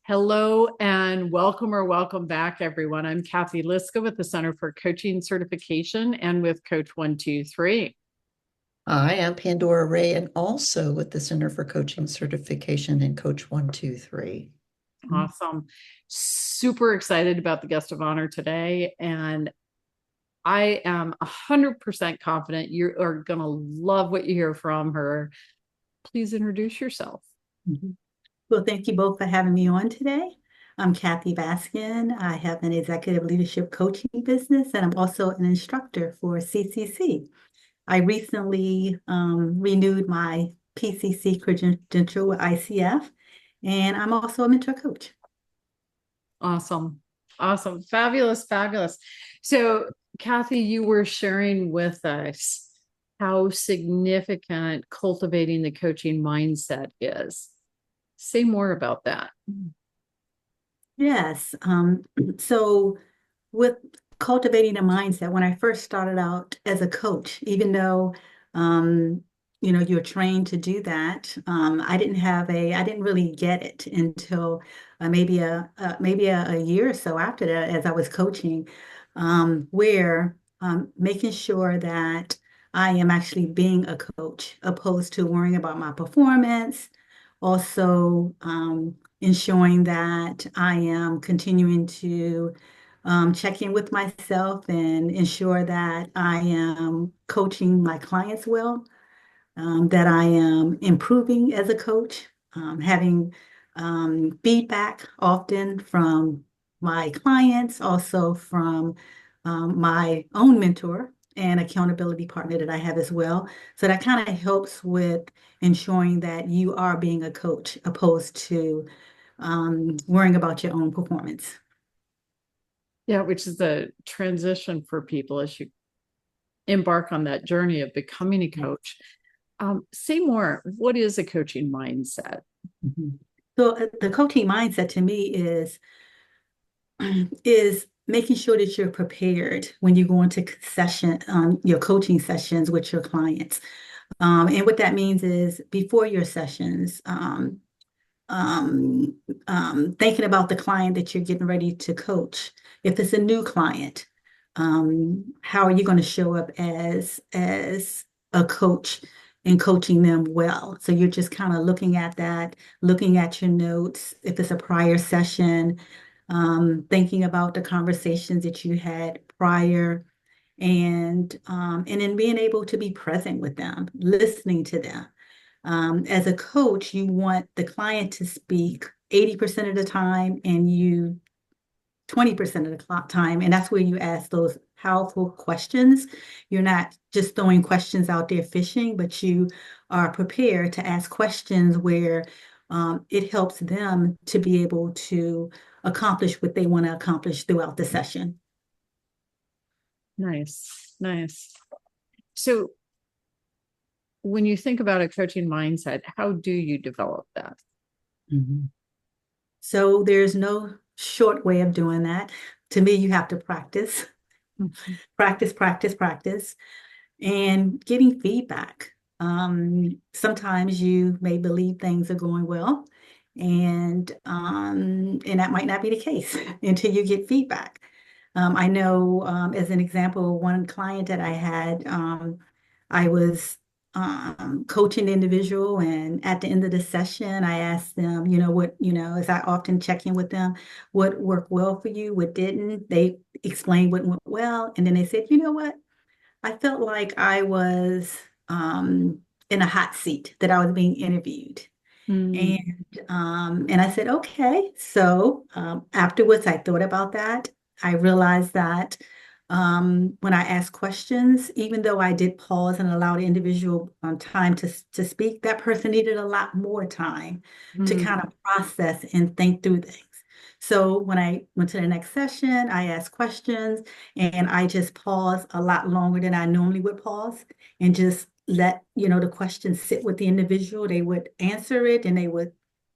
Hello and welcome or welcome back, everyone. I'm Cathy Liska with the Center for Coaching Certification and with Coach 123. I am Pandora Ray and also with the Center for Coaching Certification and Coach 123. Awesome. Super excited about the guest of honor today. And I am 100% confident you are going to love what you hear from her. Please introduce yourself. Well, thank you both for having me on today. I'm Cathy Baskin. I have an executive leadership coaching business, and I'm also an instructor for CCC. I recently renewed my PCC credential with ICF, and I'm also a mentor coach. Awesome. Awesome. Fabulous. Fabulous. So, Cathy, you were sharing with us how significant cultivating the coaching mindset is. Say more about that. Yes. So with cultivating a mindset, when I first started out as a coach, even though you're trained to do that, I didn't really get it until maybe a year or so after that, as I was coaching, where making sure that I am actually being a coach, opposed to worrying about my performance. Also, ensuring that I am continuing to check in with myself and ensure that I am coaching my clients well, that I am improving as a coach, having feedback often from my clients, also from my own mentor and accountability partner that I have as well. So that kind of helps with ensuring that you are being a coach opposed to worrying about your own performance. Yeah, which is the transition for people as you embark on that journey of becoming a coach. Say more. What is a coaching mindset? Mhm. So the coaching mindset to me is making sure that you're prepared when you go into your coaching sessions with your clients. And what that means is before your sessions, thinking about the client that you're getting ready to coach. If it's a new client, how are you going to show up as a coach and coaching them well? So you're just kind of looking at that, looking at your notes. If it's a prior session, thinking about the conversations that you had prior, and then being able to be present with them, listening to them. As a coach, you want the client to speak 80% of the time and you 20% of the time. And that's where you ask those powerful questions. You're not just throwing questions out there fishing, but you are prepared to ask questions where it helps them to be able to accomplish what they want to accomplish throughout the session. Nice, nice. So, when you think about a coaching mindset, how do you develop that? Mhm. So there's no short way of doing that. To me, you have to practice, practice, practice, practice, and getting feedback. Sometimes you may believe things are going well, and that might not be the case until you get feedback. I know, as an example, one client that I had, I was coaching the individual, and at the end of the session, I asked them, as I often check in with them, what worked well for you, what didn't. They explained what went well, and then they said, you know what? I felt like I was in a hot seat, that I was being interviewed. Mm. And I said, okay. So afterwards, I thought about that. I realized that when I asked questions, even though I did pause and allow the individual time to speak, that person needed a lot more time to Mm. kind of process and think through things. So when I went to the next session, I asked questions and I just paused a lot longer than I normally would pause and just let, the questions sit with the individual. They would answer it and they would,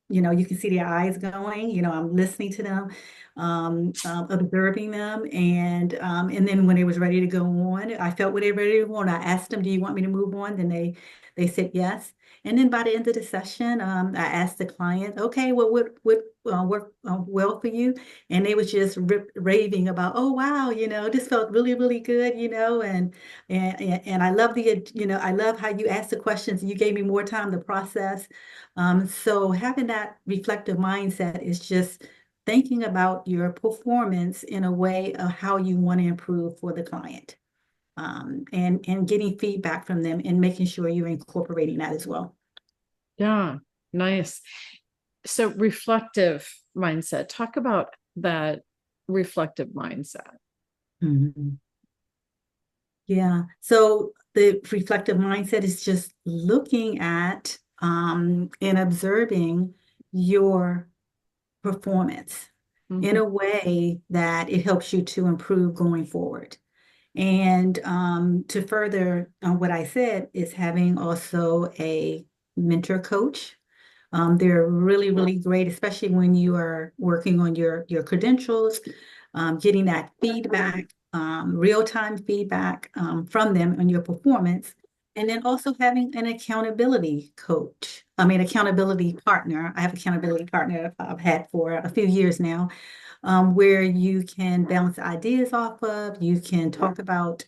you can see their eyes going, I'm listening to them, observing them. And then when they was ready to go on, I felt when they were ready to go on, I asked them, do you want me to move on? Then they said yes. And then by the end of the session, I asked the client, okay, well, what would work well for you? And they was just raving about, oh, wow, this felt really, really good, and I love I love how you asked the questions and you gave me more time to process. So having that reflective mindset is just thinking about your performance in a way of how you want to improve for the client, and getting feedback from them and making sure you're incorporating that as well. Yeah, nice. So reflective mindset. Talk about that reflective mindset. Mhm. Yeah. So the reflective mindset is just looking at and observing your performance in Mhm. a way that it helps you to improve going forward. And to further what I said is having also a mentor coach. They're really, really great, especially when you are working on your credentials, getting that feedback, real-time feedback from them on your performance. And then also having an accountability coach, accountability partner. I have accountability partner I've had for a few years now, where you can bounce ideas off of. You can talk about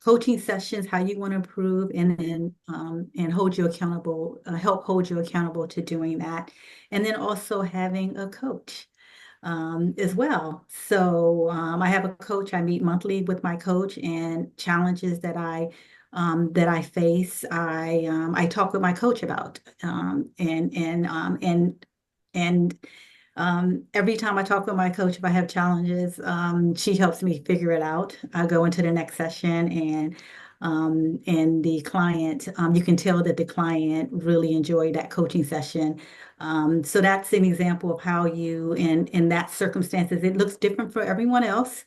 coaching sessions, how you want to improve, and then and hold you accountable, help hold you accountable to doing that. And then also having a coach as well. So I have a coach. I meet monthly with my coach, and challenges that I face, I talk with my coach about, and every time I talk with my coach, if I have challenges, she helps me figure it out. I go into the next session, and the client, you can tell that the client really enjoyed that coaching session. So that's an example of how you, in that circumstances, it looks different for everyone else,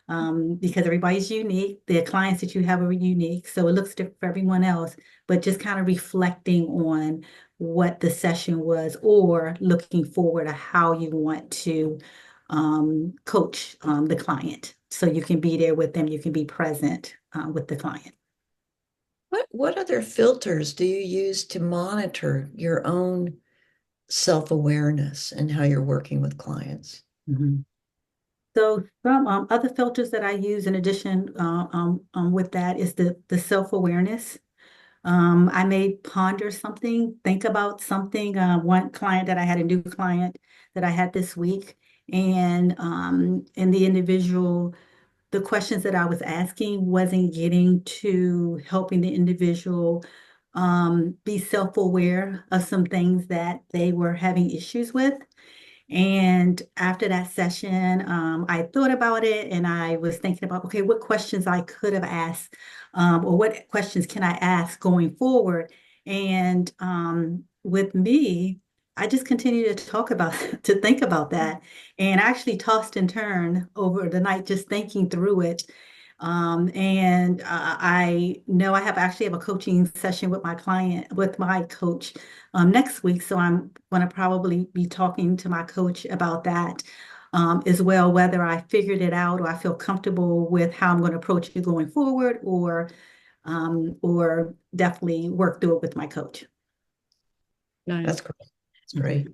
because everybody's unique. The clients that you have are unique, so it looks different for everyone else, but just kind of reflecting on what the session was, or looking forward to how you want to coach the client. So you can be there with them, you can be present with the client. What other filters do you use to monitor your own self-awareness and how you're working with clients? Mhm. So some other filters that I use in addition with that is the self-awareness. I may ponder something, think about something. One client that I had, a new client that I had this week, and the individual, the questions that I was asking wasn't getting to helping the individual be self-aware of some things that they were having issues with. And after that session, I thought about it, and I was thinking about, okay, what questions I could have asked, or what questions can I ask going forward? And with me, I just continued to talk about, to think about that, and actually tossed and turned over the night, just thinking through it. And I know I actually have a coaching session with my coach next week. So I'm going to probably be talking to my coach about that as well, whether I figured it out or I feel comfortable with how I'm going to approach it going forward, or definitely work through it with my coach. Nice. That's great. That's great.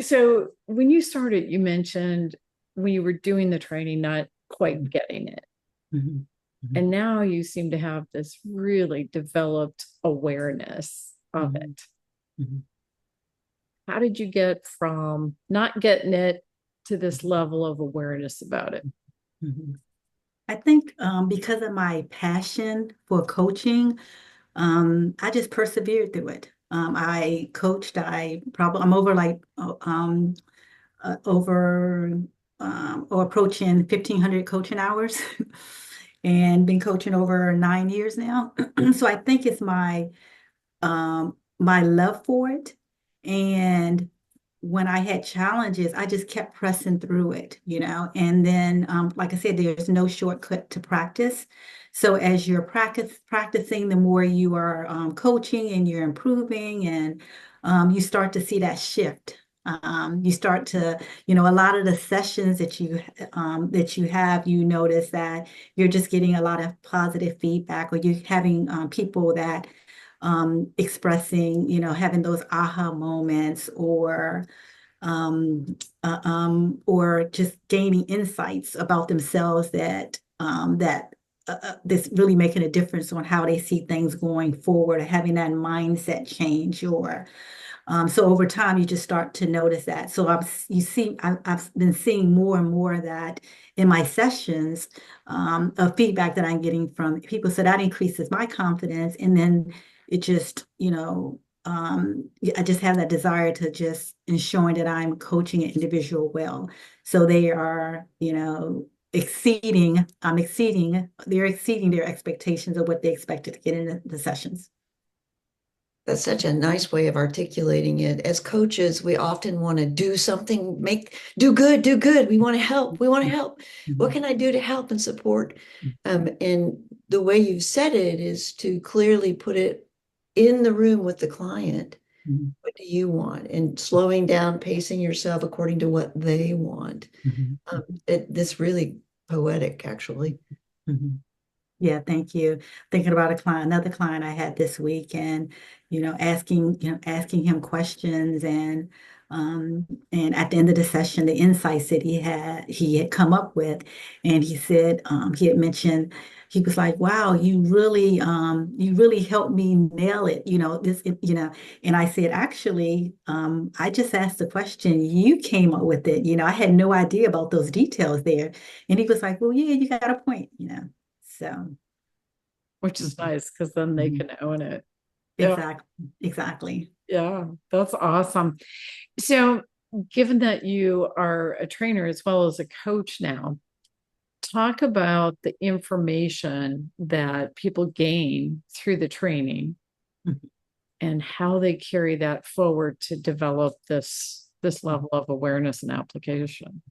So when you started, you mentioned when you were doing the training, not quite getting it. Mhm. Mhm. And now you seem to have this really developed awareness of it. Mhm. How did you get from not getting it to this level of awareness about it? Mhm. I think because of my passion for coaching, I just persevered through it. I coached. I'm over like over or approaching 1,500 coaching hours, and been coaching over 9 years now. So I think it's my love for it. And when I had challenges, I just kept pressing through it. And then, like I said, there's no shortcut to practice. So as you're practicing, the more you are coaching and you're improving, and you start to see that shift. You start to, a lot of the sessions that you have, you notice that you're just getting a lot of positive feedback, or you're having people that expressing, having those aha moments, or just gaining insights about themselves that's really making a difference on how they see things going forward, or having that mindset change, or so over time, you just start to notice that. So I've been seeing more and more of that in my sessions, of feedback that I'm getting from people. So that increases my confidence. And then it just, I just have that desire to just ensuring that I'm coaching an individual well. So they are, they're exceeding their expectations of what they expected to get in the sessions. That's such a nice way of articulating it. As coaches, we often want to do something, do good, do good. We want to help. We want to help. What can I do to help and support? And the way you've said it is to clearly put it in the room with the client. What do you want? And slowing down, pacing yourself according to what they want. This really poetic, actually. Yeah, thank you. Thinking about another client I had this week, and asking him questions, and at the end of the session, the insights that he had come up with, and he said, he had mentioned, he was like, "Wow, you really helped me nail it." And I said, "Actually, I just asked the question, you came up with it. I had no idea about those details there." And he was like, "Well, yeah, you got a point. So, Which is nice because then they can own it. Yeah. exactly. Yeah, that's awesome. So, given that you are a trainer as well as a coach now, talk about the information that people gain through the training Mhm. and how they carry that forward to develop this level of awareness and application.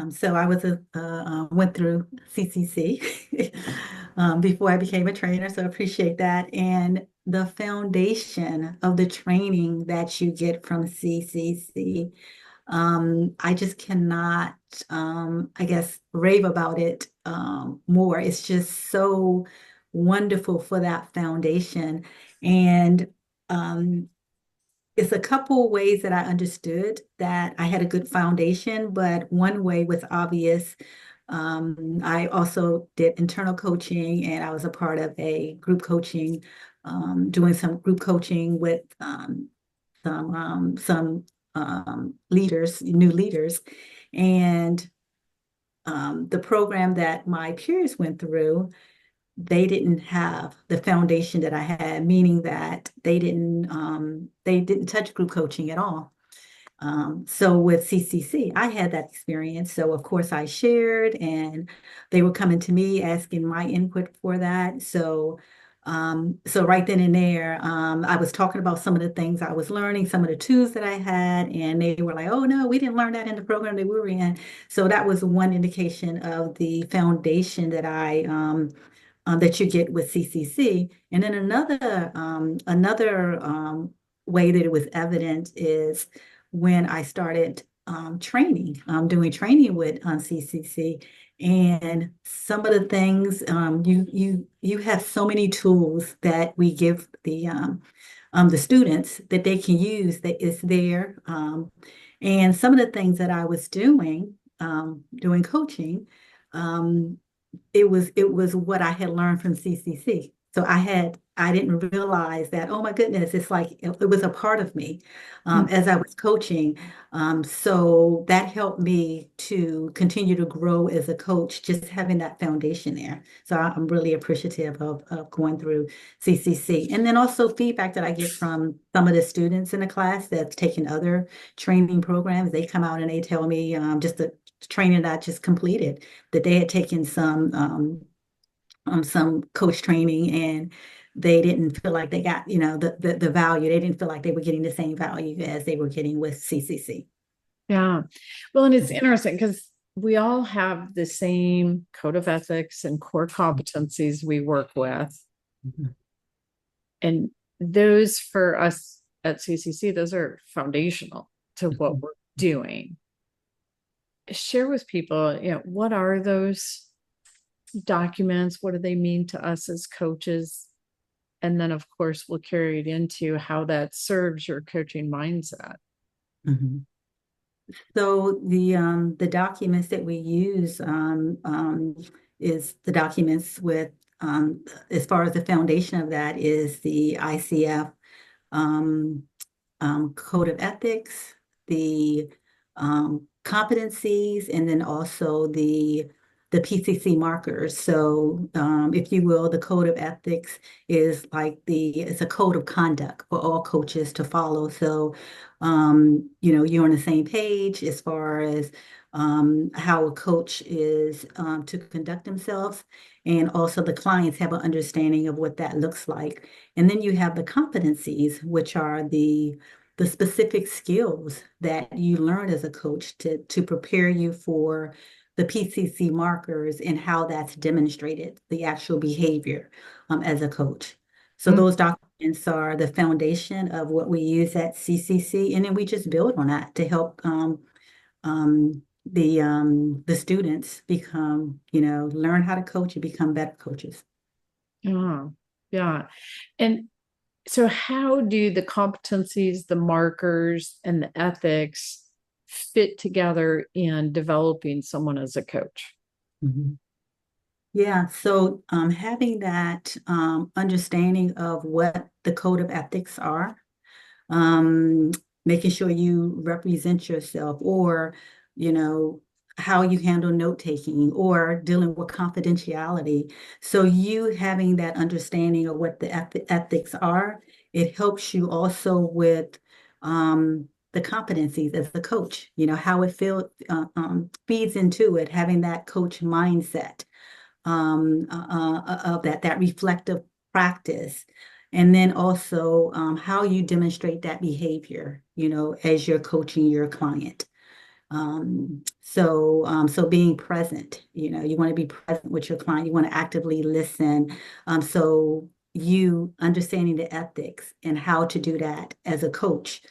So I went through CCC before I became a trainer, so I appreciate that. And the foundation of the training that you get from CCC, I just cannot, I guess, rave about it more. It's just so wonderful for that foundation. And it's a couple ways that I understood that I had a good foundation, but one way was obvious. I also did internal coaching, and I was a part of a group coaching, doing some group coaching with some leaders, new leaders. And the program that my peers went through, they didn't have the foundation that I had, meaning that they didn't touch group coaching at all. So with CCC, I had that experience. So of course I shared, and they were coming to me asking my input for that. So right then and there, I was talking about some of the things I was learning, some of the tools that I had, and they were like, "Oh no, we didn't learn that in the program that we were in." So that was one indication of the foundation that you get with CCC. And then another way that it was evident is when I started doing training with CCC, and some of the things, you have so many tools that we give the students that they can use that is there, and some of the things that I was doing coaching. Um, it was what I had learned from CCC. So I didn't realize that, oh my goodness, it's like it was a part of me as I was coaching. So that helped me to continue to grow as a coach, just having that foundation there. So I'm really appreciative of going through CCC. And then also feedback that I get from some of the students in the class that's taken other training programs. They come out and they tell me, just the training that I just completed, that they had taken some coach training, and they didn't feel like they got, the value. They didn't feel like they were getting the same value as they were getting with CCC. Yeah. Well, and it's interesting because we all have the same code of ethics and core competencies we work with. And those for us at CCC, those are foundational to what we're doing. Share with people, what are those documents? What do they mean to us as coaches? And then, of course, we'll carry it into how that serves your coaching mindset. Mhm. So the documents that we use is the documents with as far as the foundation of that is the ICF um, code of ethics, the competencies, and then also the PCC markers. So, if you will, the code of ethics is like it's a code of conduct for all coaches to follow. So, you're on the same page as far as how a coach is to conduct themselves, and also the clients have an understanding of what that looks like. And then you have the competencies, which are the specific skills that you learn as a coach to prepare you for the PCC markers and how that's demonstrated, the actual behavior as a coach. So Mm. those documents are the foundation of what we use at CCC, and then we just build on that to help the students become, learn how to coach and become better coaches. Yeah. Yeah. And so how do the competencies, the markers, and the ethics fit together in developing someone as a coach? Mhm. Yeah, so having that understanding of what the code of ethics are, um, making sure you represent yourself, or you know how you handle note taking or dealing with confidentiality. So you having that understanding of what the ethics are, it helps you also with the competencies as a coach. How it feeds into it, having that coach mindset of that reflective practice. And then also how you demonstrate that behavior, as you're coaching your client. So being present, you want to be present with your client. You want to actively listen. So you understanding the ethics and how to do that as a coach.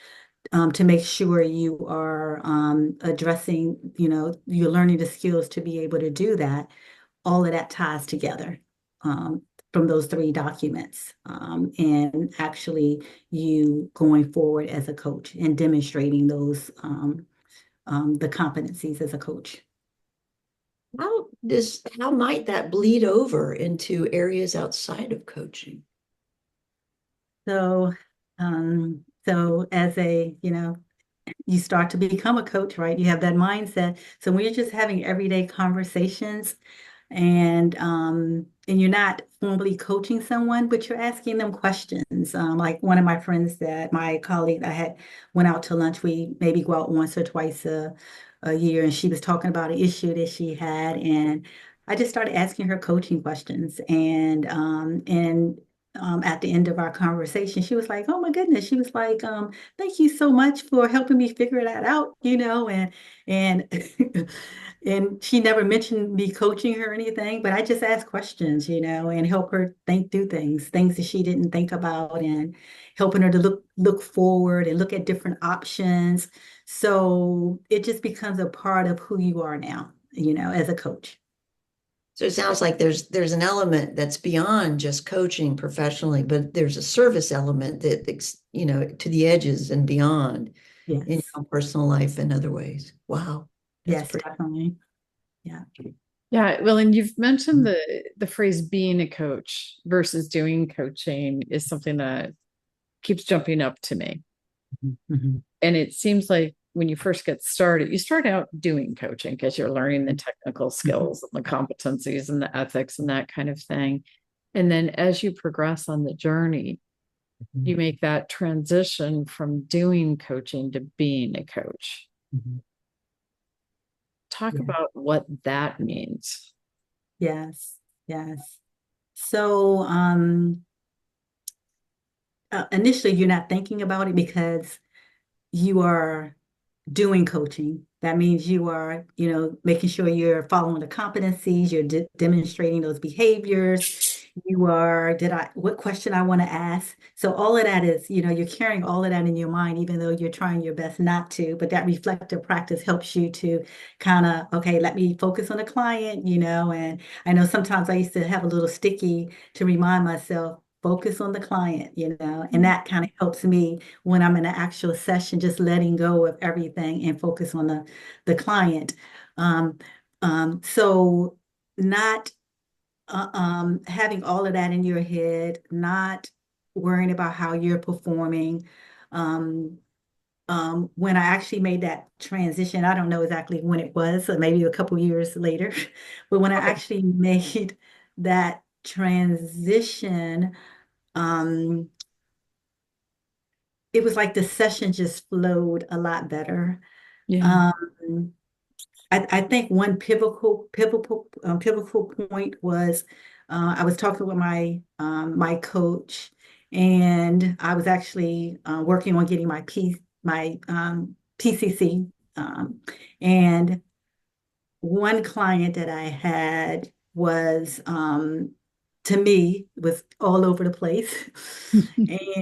To make sure you are addressing, you're learning the skills to be able to do that. All of that ties together from those three documents, and actually you going forward as a coach and demonstrating those the competencies as a coach. How might that bleed over into areas outside of coaching? So as you start to become a coach, right? You have that mindset. So when you're just having everyday conversations, and you're not formally coaching someone, but you're asking them questions. Like one of my friends, that my colleague, I had went out to lunch. We maybe go out once or twice a year, and she was talking about an issue that she had, and I just started asking her coaching questions, and at the end of our conversation, she was like, "Oh my goodness," she was like, "Thank you so much for helping me figure that out," and and she never mentioned me coaching her or anything, but I just asked questions, and help her think through things that she didn't think about, and helping her to look forward and look at different options. So it just becomes a part of who you are now, as a coach. So it sounds like there's an element that's beyond just coaching professionally, but there's a service element that to the edges and beyond in Yes. your personal life and other ways. Wow, that's Yes, pretty. definitely. Yeah. Yeah, well, and you've mentioned the phrase being a coach versus doing coaching is something that keeps jumping up to me. Mhm. And it seems like when you first get started, you start out doing coaching because you're learning the technical skills and the competencies and the ethics and that kind of thing. And then as you progress on the journey, you make that transition from doing coaching to being a coach. Mhm. Talk Yeah. about what that means. Yes. Yes. So, initially, you're not thinking about it because you are doing coaching. That means you are, making sure you're following the competencies, you're demonstrating those behaviors. You are, what question I want to ask? So all of that is, you're carrying all of that in your mind, even though you're trying your best not to. But that reflective practice helps you to kind of, okay, let me focus on the client, and I know sometimes I used to have a little sticky to remind myself, focus on the client, and that kind of helps me when I'm in an actual session, just letting go of everything and focus on the client. Um, so not having all of that in your head, not worrying about how you're performing. Um, when I actually made that transition, I don't know exactly when it was, so maybe a couple years later, but when I Okay. actually made that transition, um, it was like the session just flowed a lot better. Yeah. Um, I think one pivotal point was I was talking with my coach, and I was actually working on getting my PCC, and one client that I had was to me was all over the place.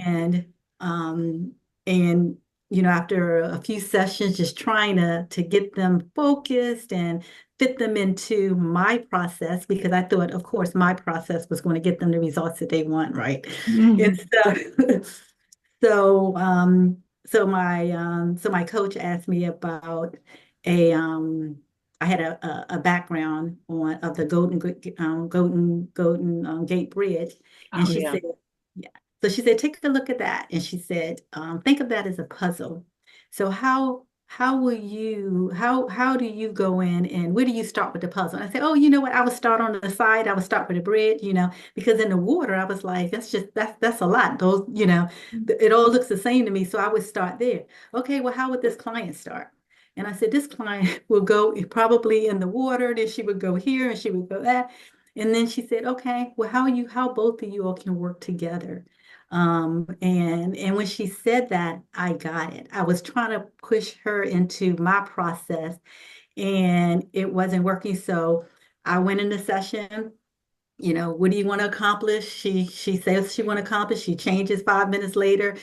And um and after a few sessions just trying to get them focused and fit them into my process, because I thought of course my process was going to get them the results that they want, right? And Mhm. so so my coach asked me about a I had a background on of the Golden Gate Bridge, and Oh she yeah. said, yeah. So she said, take a look at that, and she said, think of that as a puzzle. So how do you go in, and where do you start with the puzzle? And I said, oh, you know what? I would start on the side. I would start with the bridge, because in the water, I was like, that's a lot. Those, it all looks the same to me. So I would start there. Okay, well, how would this client start? And I said, this client will go probably in the water, then she would go here and she would go that. And then she said, okay, well, how both of you all can work together. And when she said that, I got it. I was trying to push her into my process and it wasn't working. So I went in the session, what do you want to accomplish? She says she want to accomplish. She changes 5 minutes later.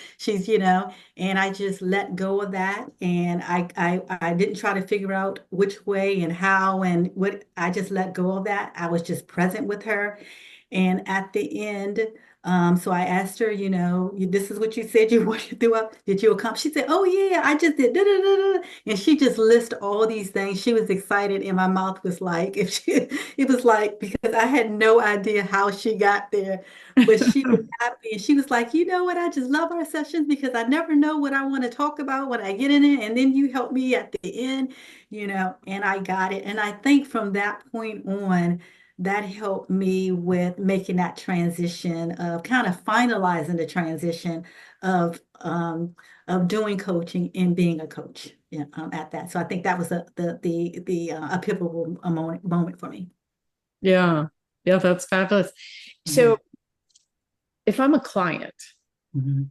And I just let go of that. And I didn't try to figure out which way and how and what. I just let go of that. I was just present with her. And at the end, so I asked her, this is what you said you wanted to do. Did you accomplish? She said, oh yeah, I just did. Da, da, da, da. And she just listed all these things. She was excited, and my mouth was like, it was like because I had no idea how she got there, but she was happy, and she was like, you know what? I just love our sessions because I never know what I want to talk about when I get in it, and then you help me at the end, and I got it. And I think from that point on that helped me with making that transition of kind of finalizing the transition of doing coaching and being a coach, at that. So I think that was a pivotal moment for me. Yeah. Yeah, that's fabulous. So Mhm. if I'm a client, Mhm.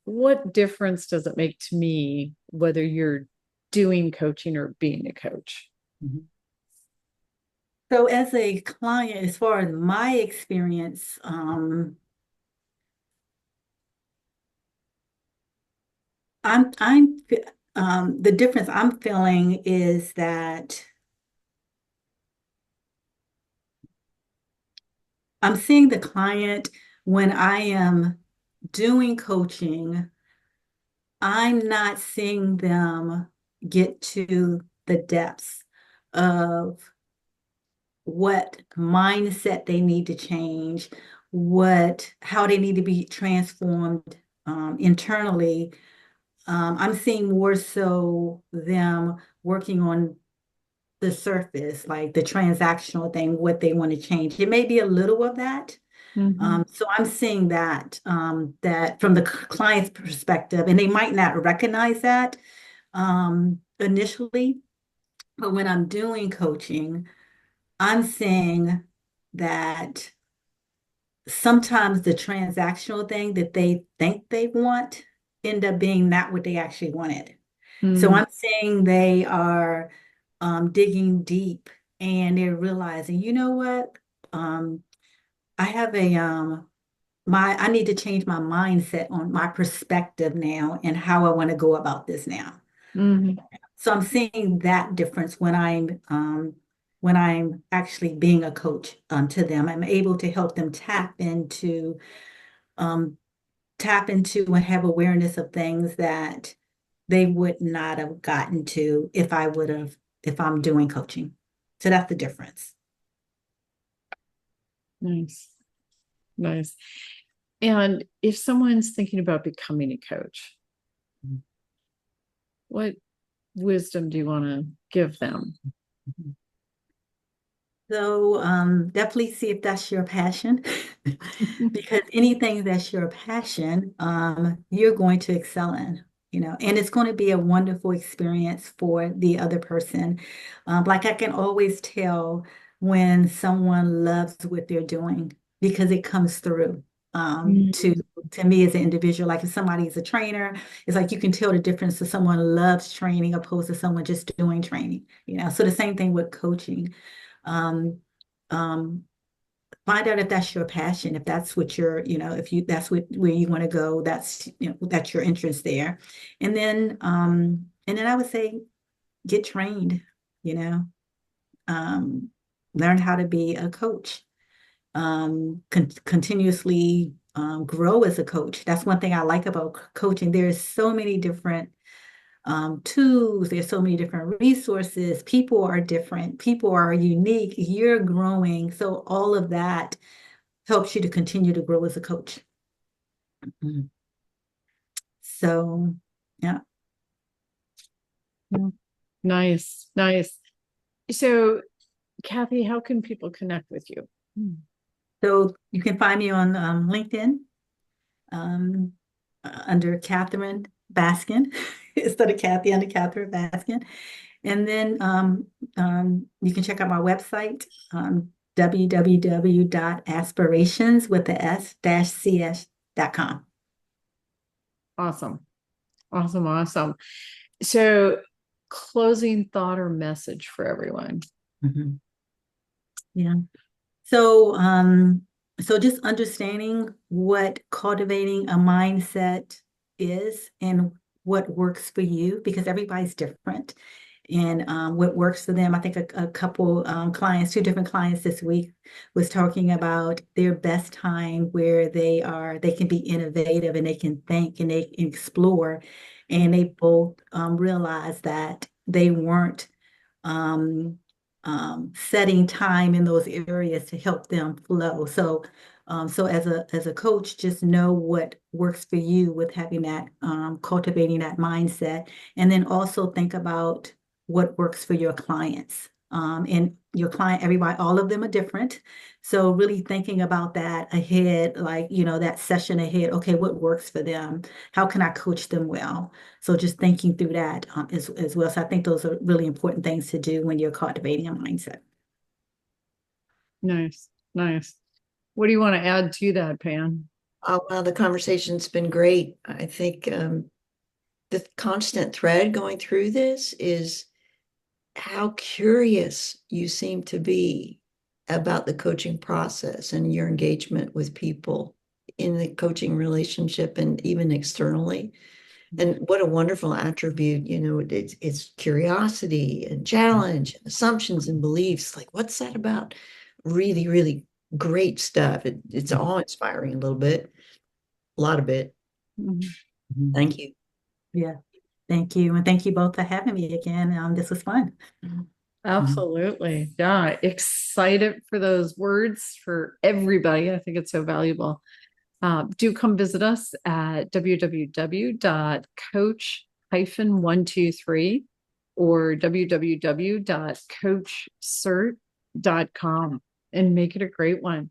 what difference does it make to me whether you're doing coaching or being a coach? Mhm. So as a client, as far as my experience, the difference I'm feeling is that I'm seeing the client when I am doing coaching, I'm not seeing them get to the depths of what mindset they need to change, how they need to be transformed internally. I'm seeing more so them working on the surface, like the transactional thing, what they want to change. It may be a little of that. Mhm. So I'm seeing that from the client's perspective, and they might not recognize that initially, but when I'm doing coaching, I'm seeing that sometimes the transactional thing that they think they want end up being not what they actually wanted. So Mm. I'm saying they are digging deep and they're realizing, you know what? Um, I have I need to change my mindset on my perspective now and how I want to go about this now. Mhm. So I'm seeing that difference when I'm actually being a coach to them. I'm able to help them tap into tap into and have awareness of things that they would not have gotten to if I'm doing coaching. So that's the difference. Nice. Nice. And if someone's thinking about becoming a coach, what wisdom do you want to give them? So definitely see if that's your passion, because anything that's your passion, you're going to excel in, and it's going to be a wonderful experience for the other person. Like I can always tell when someone loves what they're doing because it comes through to me as an individual. Like if somebody is a trainer, it's like you can tell the difference if someone loves training opposed to someone just doing training, So the same thing with coaching. Um, um, find out if that's your passion, if that's what if that's where you want to go, that's your interest there. And then I would say get trained, you know, learn how to be a coach, continuously grow as a coach. That's one thing I like about coaching. There's so many different tools. There's so many different resources. People are different. People are unique. You're growing. So all of that helps you to continue to grow as a coach. Mhm. So, yeah. Nice. Nice. So, Cathy, how can people connect with you? So you can find me on LinkedIn under Catherine Baskin instead of Cathy, under Catherine Baskin. And then you can check out my website, www.aspirations with the s-cs.com. Awesome. Awesome. Awesome. So, closing thought or message for everyone. Mm-hmm. Yeah. So just understanding what cultivating a mindset is and what works for you, because everybody's different, and what works for them. I think a couple clients, two different clients this week, was talking about their best time where they can be innovative and they can think and they can explore, and they both realized that they weren't um, setting time in those areas to help them flow. So as a coach, just know what works for you with having that cultivating that mindset, and then also think about what works for your clients. And your client, everybody, all of them are different. So really thinking about that ahead, like, that session ahead. Okay, what works for them? How can I coach them well? So just thinking through that as well. So I think those are really important things to do when you're cultivating a mindset. Nice. Nice. What do you want to add to that, Pan? Oh, wow, the conversation's been great. I think the constant thread going through this is how curious you seem to be about the coaching process and your engagement with people in the coaching relationship and even externally. And what a wonderful attribute, it's curiosity and challenge and assumptions and beliefs. Like, what's that about? Really, really great stuff. It's awe-inspiring a little bit, a lot of it. Mhm. Thank you. Yeah. Thank you. And thank you both for having me again. This was fun. Absolutely. Yeah. Excited for those words for everybody. I think it's so valuable. Do come visit us at www.coach-123 or www.coachcert.com and make it a great one.